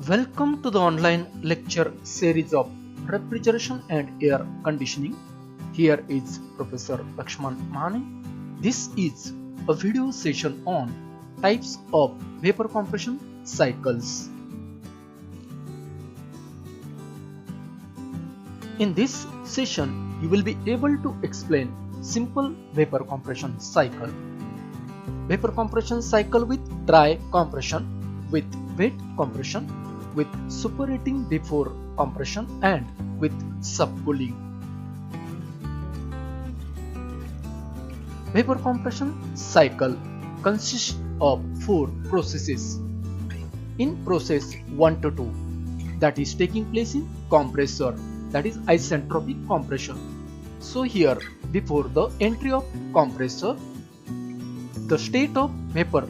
Welcome to the online lecture series of refrigeration and air conditioning. Here is Professor Lakshman Mane. This is a video session on types of vapor compression cycles. In this session, you will be able to explain simple vapor compression cycle, vapor compression cycle with dry compression, with wet compression, with superheating before compression, and with subcooling. Vapor compression cycle consists of 4 processes. In process 1 to 2, that is taking place in compressor, that is isentropic compression. So here, before the entry of compressor, the state of vapor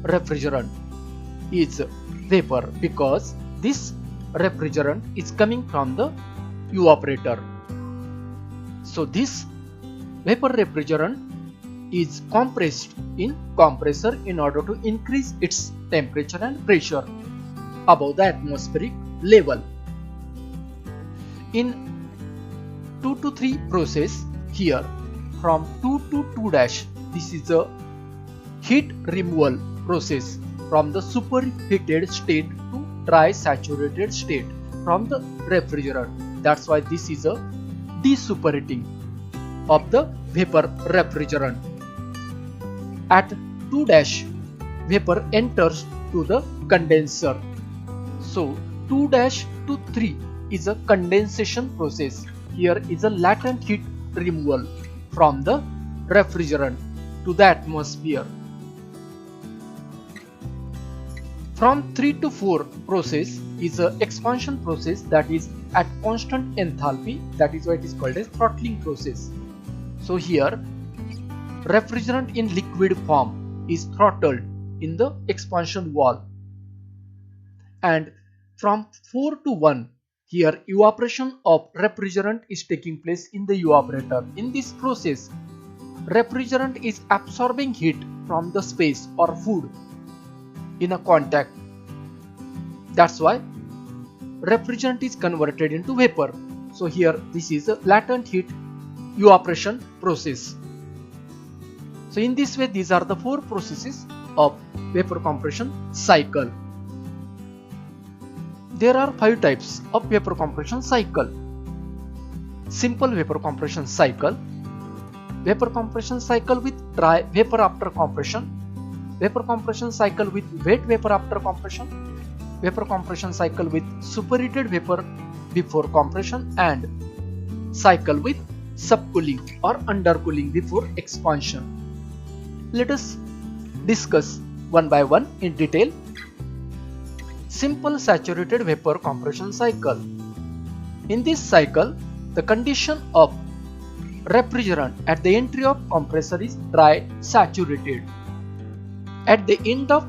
refrigerant is vapor because this refrigerant is coming from the evaporator. So this vapor refrigerant is compressed in compressor in order to increase its temperature and pressure above the atmospheric level. In 2 to 3 process, here from 2 to 2 dash, this is a heat removal process from the superheated state to dry saturated state from the refrigerant. That's why this is a desuperheating of the vapor refrigerant. At 2 dash, vapor enters to the condenser. So 2 dash to 3 is a condensation process. Here is a latent heat removal from the refrigerant to the atmosphere. From 3 to 4 process is an expansion process that is at constant enthalpy, that is why it is called as throttling process. So here refrigerant in liquid form is throttled in the expansion valve. And from 4 to 1, here evaporation of refrigerant is taking place in the evaporator. In this process, refrigerant is absorbing heat from the space or food in a contact. That's why refrigerant is converted into vapor. So here this is a latent heat evaporation process. So in this way, these are the 4 processes of vapor compression cycle. There are 5 types of vapor compression cycle. Simple vapor compression cycle, vapor compression cycle with dry vapor after compression, vapor compression cycle with wet vapor after compression, vapor compression cycle with superheated vapor before compression, and cycle with subcooling or undercooling before expansion. Let us discuss one by one in detail. Simple saturated vapor compression cycle. In this cycle, the condition of refrigerant at the entry of compressor is dry saturated. At the end of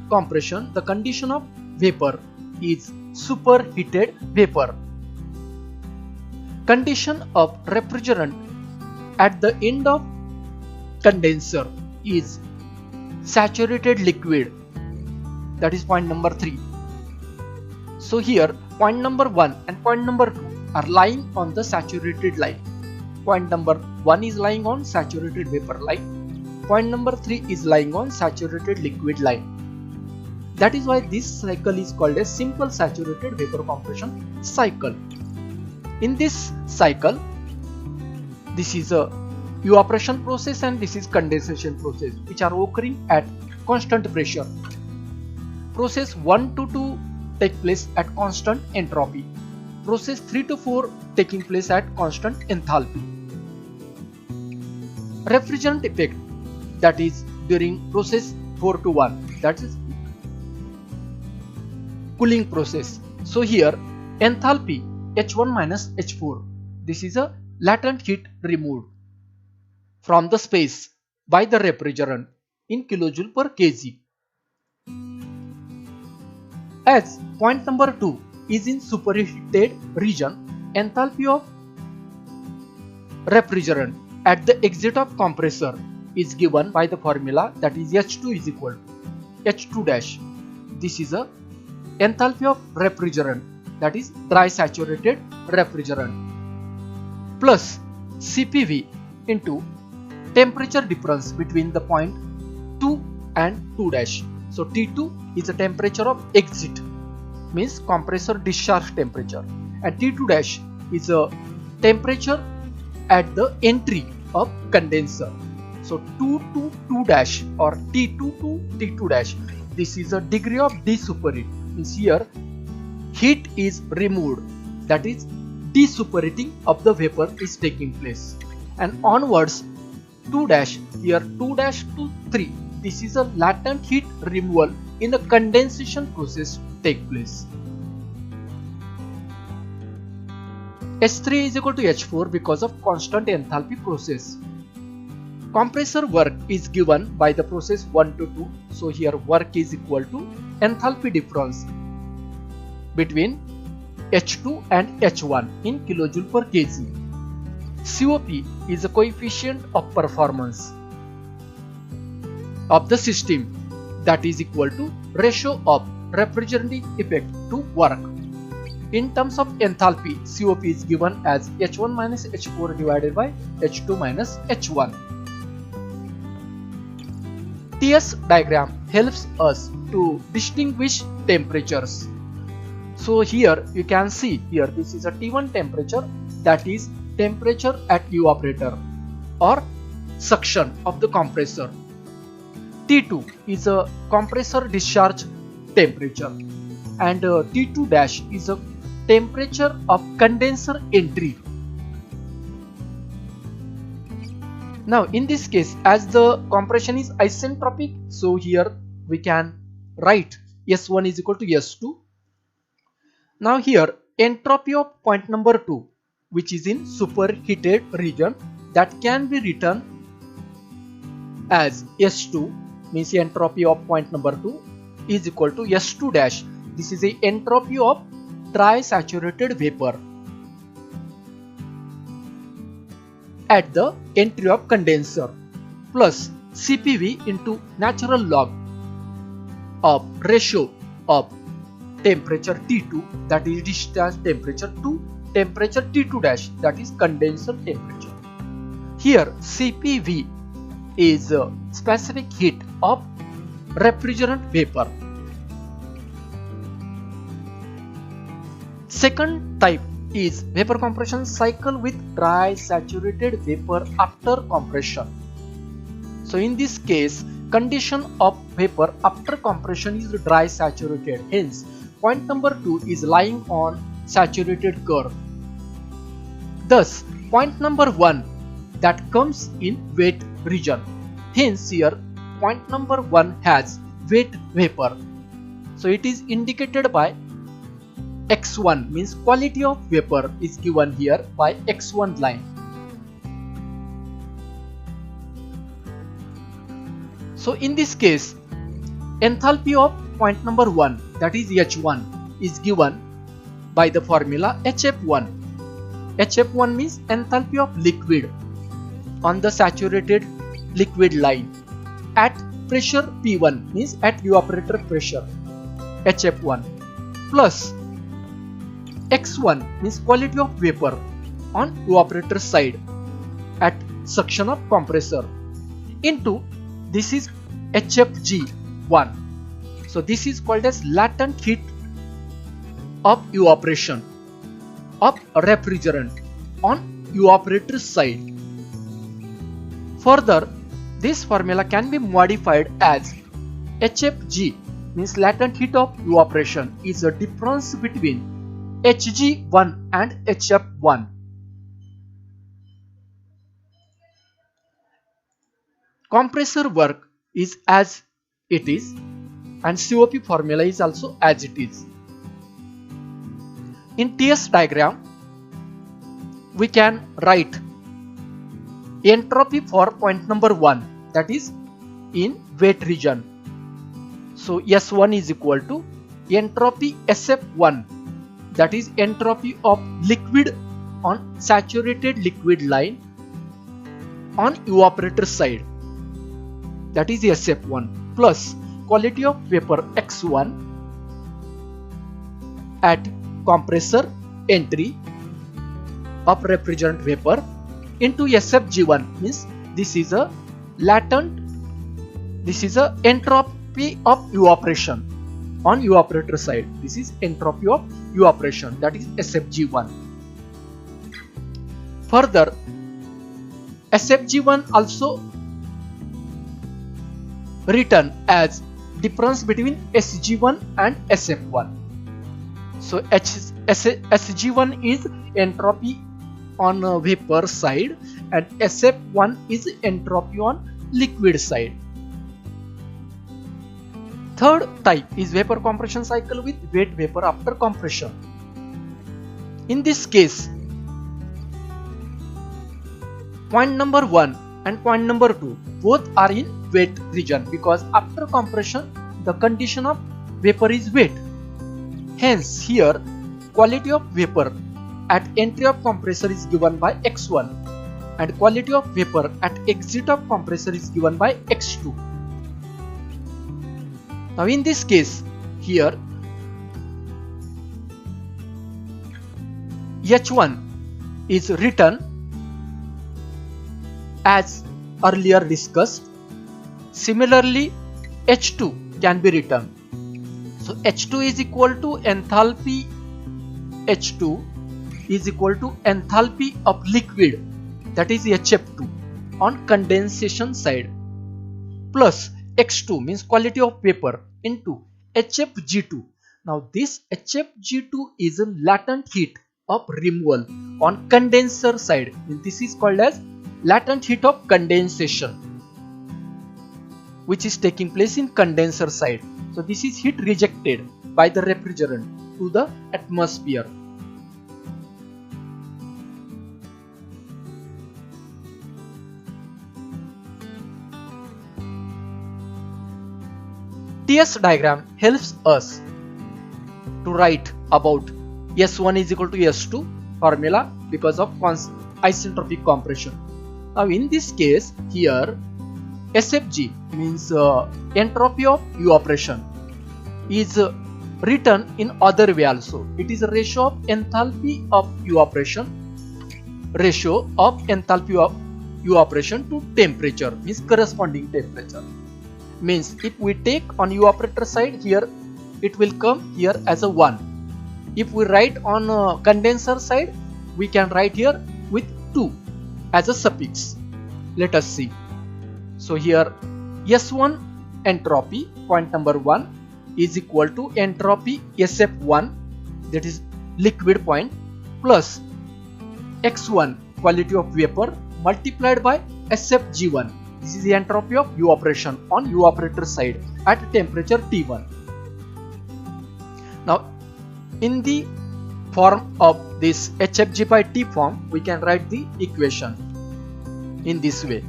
compression, the condition of vapor is superheated vapor. Condition of refrigerant at the end of condenser is saturated liquid. That is point number 3. So here point number 1 and point number 2 are lying on the saturated line. Point number 1 is lying on saturated vapor line. Point number 3 is lying on saturated liquid line. That is why this cycle is called a simple saturated vapor compression cycle. In this cycle, this is a evaporation process and this is condensation process, which are occurring at constant pressure. Process 1 to 2 take place at constant entropy. Process 3 to 4 taking place at constant enthalpy. Refrigerant effect, that is during process 4 to 1, that is cooling process. So here enthalpy H1 minus H4, this is a latent heat removed from the space by the refrigerant in kilojoule per kg. As point number 2 is in superheated region, enthalpy of refrigerant at the exit of compressor is given by the formula, that is H2 is equal to H2 dash. This is a enthalpy of refrigerant, that is dry saturated refrigerant, plus CPV into temperature difference between the point 2 and 2 dash. So T2 is the temperature of exit, means compressor discharge temperature, and T2 dash is a temperature at the entry of condenser. So 2 to 2 dash or T2 to T2 dash, this is a degree of desuperheat, means here heat is removed, that is desuperating of the vapor is taking place, and onwards 2 dash, here 2 dash to 3, this is a latent heat removal in the condensation process take place. H3 is equal to H4 because of constant enthalpy process. Compressor work is given by the process 1 to 2, so here work is equal to enthalpy difference between H2 and H1 in kilojoule per kg. COP is a coefficient of performance of the system, that is equal to ratio of refrigerant effect to work. In terms of enthalpy, COP is given as H1 minus H4 divided by H2 minus H1. TS diagram helps us to distinguish temperatures. So here you can see, here this is a T1 temperature, that is temperature at evaporator or suction of the compressor. T2 is a compressor discharge temperature, and T2 dash is a temperature of condenser entry. Now in this case, as the compression is isentropic, so here we can write S1 is equal to S2. Now here entropy of point number 2, which is in superheated region, that can be written as S2, means entropy of point number 2 is equal to S2 dash. This is a entropy of dry saturated vapor at the entry of condenser, plus CPV into natural log of ratio of temperature T2, that is discharge temperature, to temperature T2 dash, that is condenser temperature. Here CPV is specific heat of refrigerant vapor. Second type is vapor compression cycle with dry saturated vapor after compression. So in this case, condition of vapor after compression is dry saturated, hence point number 2 is lying on saturated curve. Thus point number 1 that comes in wet region, hence here point number 1 has wet vapor. So it is indicated by X1, means quality of vapor is given here by X1 line. So in this case, enthalpy of point number 1, that is H1, is given by the formula HF1. HF1 means enthalpy of liquid on the saturated liquid line at pressure P1, means at evaporator pressure, HF1, plus X1 means quality of vapor on evaporator side at suction of compressor, into this is HFG1. So this is called as latent heat of evaporation of refrigerant on evaporator side. Further, this formula can be modified as HFG, means latent heat of evaporation, is a difference between HG1 and HF1. Compressor work is as it is, and COP formula is also as it is. In TS diagram, we can write entropy for point number 1, that is in wet region. So S1 is equal to entropy SF1, that is entropy of liquid on saturated liquid line on evaporator side, that is SF1, plus quality of vapor X1 at compressor entry of refrigerant vapor into SFG1, means this is a entropy of evaporation on evaporator side. This is entropy of evaporation, that is SFG1. Further, SFG1 also written as difference between SG1 and SF1. So SG1 is entropy on vapor side and SF1 is entropy on liquid side. Third type is vapor compression cycle with wet vapor after compression. In this case, point number 1 and point number 2 both are in wet region, because after compression the condition of vapor is wet. Hence here quality of vapor at entry of compressor is given by X1 and quality of vapor at exit of compressor is given by X2. Now in this case here H1 is written as earlier discussed. Similarly H2 can be written. So H2 is equal to enthalpy of liquid, that is HF2 on condensation side, plus X2 means quality of vapor into HFG2. Now this HFG2 is a latent heat of removal on condenser side, and this is called as latent heat of condensation, which is taking place in condenser side. So this is heat rejected by the refrigerant to the atmosphere. TS diagram helps us to write about S1 is equal to S2 formula because of isentropic compression. Now in this case here SFG means entropy of evaporation is written in other way also. It is a ratio of enthalpy of evaporation to temperature, means corresponding temperature. Means if we take on evaporator side, here it will come here as a 1. If we write on condenser side, we can write here with 2 as a suffix. Let us see. So here S1 entropy, point number 1, is equal to entropy SF1, that is liquid point, plus X1 quality of vapor multiplied by SFG1. This is the entropy of evaporation on evaporator side at temperature T1. Now in the form of this HFG by T form, we can write the equation in this way.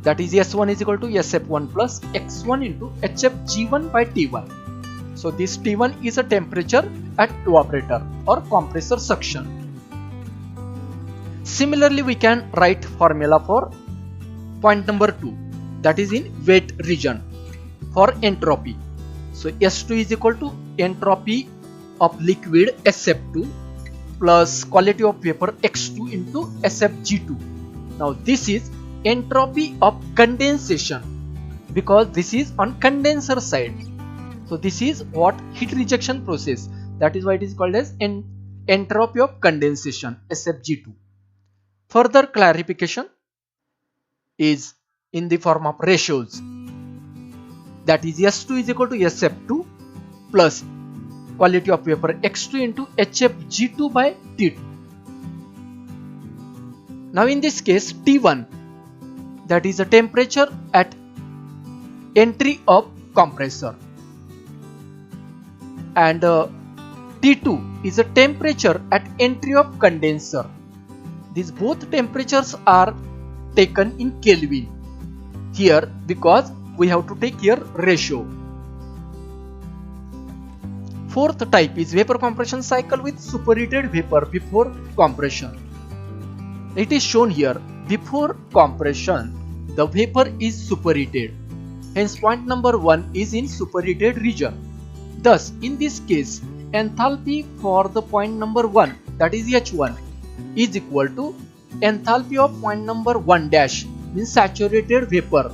That is S1 is equal to SF1 plus X1 into HFG1 by T1. So this T1 is a temperature at evaporator or compressor suction. Similarly, we can write formula for point number 2, that is in wet region for entropy. So S2 is equal to entropy of liquid SF2 plus quality of vapor X2 into SFG2. Now this is entropy of condensation because this is on condenser side. So this is what heat rejection process, that is why it is called as entropy of condensation, SFG2. Further clarification is in the form of ratios, that is S2 is equal to SF2 plus quality of vapor X2 into HFG2 by T2. Now in this case T1, that is the temperature at entry of compressor, and T2 is a temperature at entry of condenser. These both temperatures are taken in Kelvin here because we have to take here ratio. Fourth type is vapor compression cycle with superheated vapor before compression. It is shown here. Before compression, the vapor is superheated. Hence point number 1 is in superheated region. Thus in this case enthalpy for the point number 1, that is H1, is equal to enthalpy of point number 1 dash, means saturated vapor,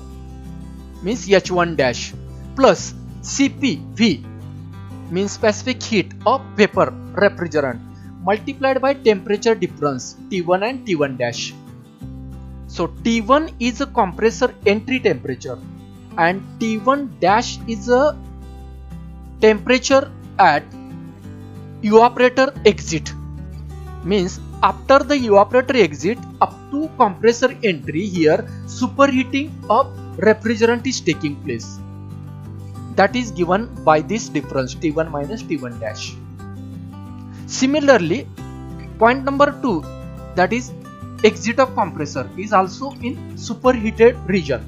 means H1 dash, plus CPV, means specific heat of vapor refrigerant, multiplied by temperature difference T1 and T1 dash. So T1 is a compressor entry temperature and T1 dash is a temperature at evaporator exit, means after the evaporator exit up to compressor entry, here superheating of refrigerant is taking place. That is given by this difference T1 minus T1 dash. Similarly, point number 2, that is exit of compressor, is also in superheated region.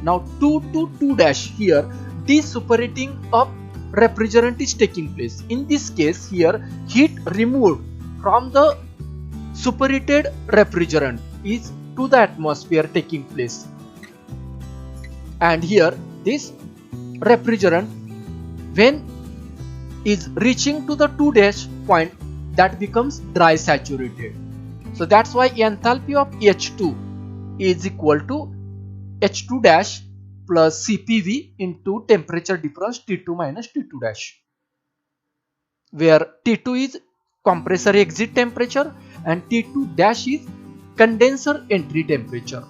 Now 2 to 2 dash, here this superheating of refrigerant is taking place. In this case, here heat removed from the superheated refrigerant is to the atmosphere taking place, and here this refrigerant, when is reaching to the 2 dash point, that becomes dry saturated. So that's why enthalpy of H2 is equal to H2 dash plus CPV into temperature difference T2 minus T2 dash, where T2 is compressor exit temperature and T2 dash is condenser entry temperature.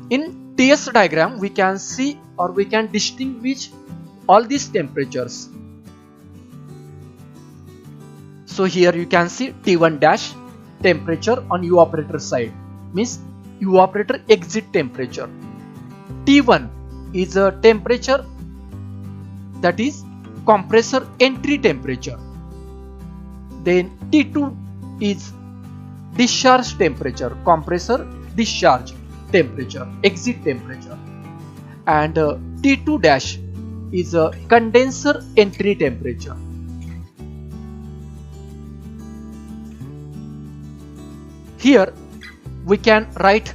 In TS diagram, we can see or we can distinguish all these temperatures. So here you can see T1 dash temperature on evaporator side, means evaporator exit temperature. T1 is a temperature that is compressor entry temperature. Then T2 is discharge temperature, compressor discharge temperature, exit temperature, and T2 dash is a condenser entry temperature. Here we can write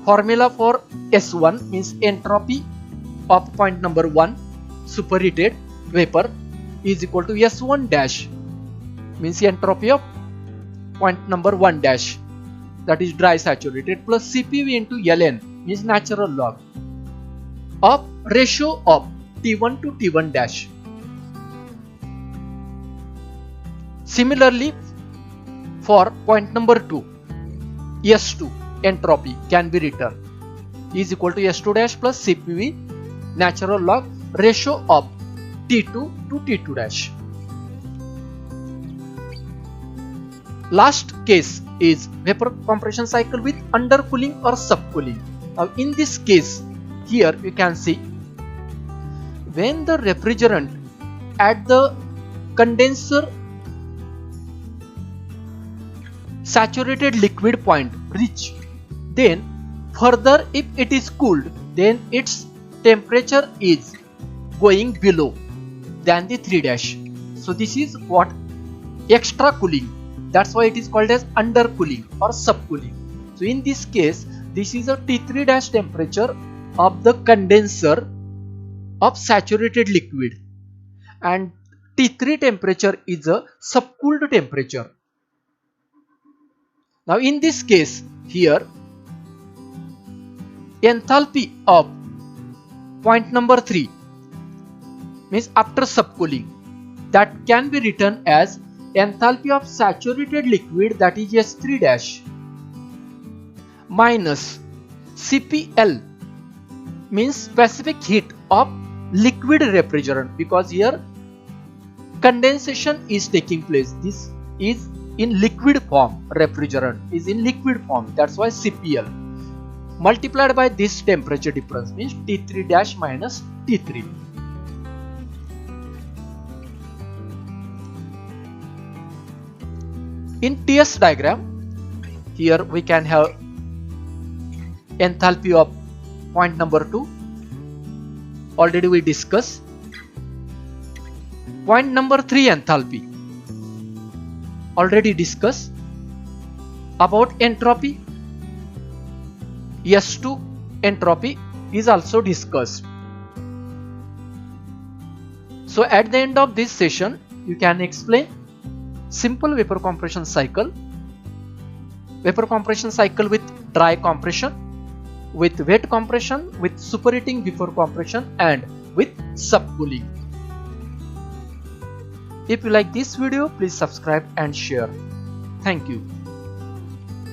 formula for S1, means entropy of point number 1 superheated vapor is equal to S1 dash, means entropy of point number 1 dash, that is dry saturated, plus CPV into Ln, means natural log of ratio of T1 to T1 dash. Similarly, for point number 2, S2 entropy can be written is equal to S2 dash plus CPV natural log ratio of T2 to T2 dash. Last case is vapor compression cycle with undercooling or subcooling. Now in this case, here you can see when the refrigerant at the condenser saturated liquid point reach, then further if it is cooled, then its temperature is going below than the 3 dash. So this is what extra cooling, that's why it is called as undercooling or subcooling. So in this case, this is a T3 dash temperature of the condenser of saturated liquid, and T3 temperature is a subcooled temperature. Now in this case, here enthalpy of point number 3, means after subcooling, that can be written as enthalpy of saturated liquid, that is S3 dash, minus CPL, means specific heat of liquid refrigerant, because here condensation is taking place. This is in liquid form, refrigerant is in liquid form, that's why CPL multiplied by this temperature difference, means T3 dash minus T3. In TS diagram, here we can have enthalpy of point number 2, already we discussed. Point number 3 enthalpy, already discussed. About entropy, S2 entropy is also discussed. So at the end of this session, you can explain simple vapor compression cycle with dry compression, with wet compression, with superheating before compression, and with subcooling. If you like this video, please subscribe and share. Thank you.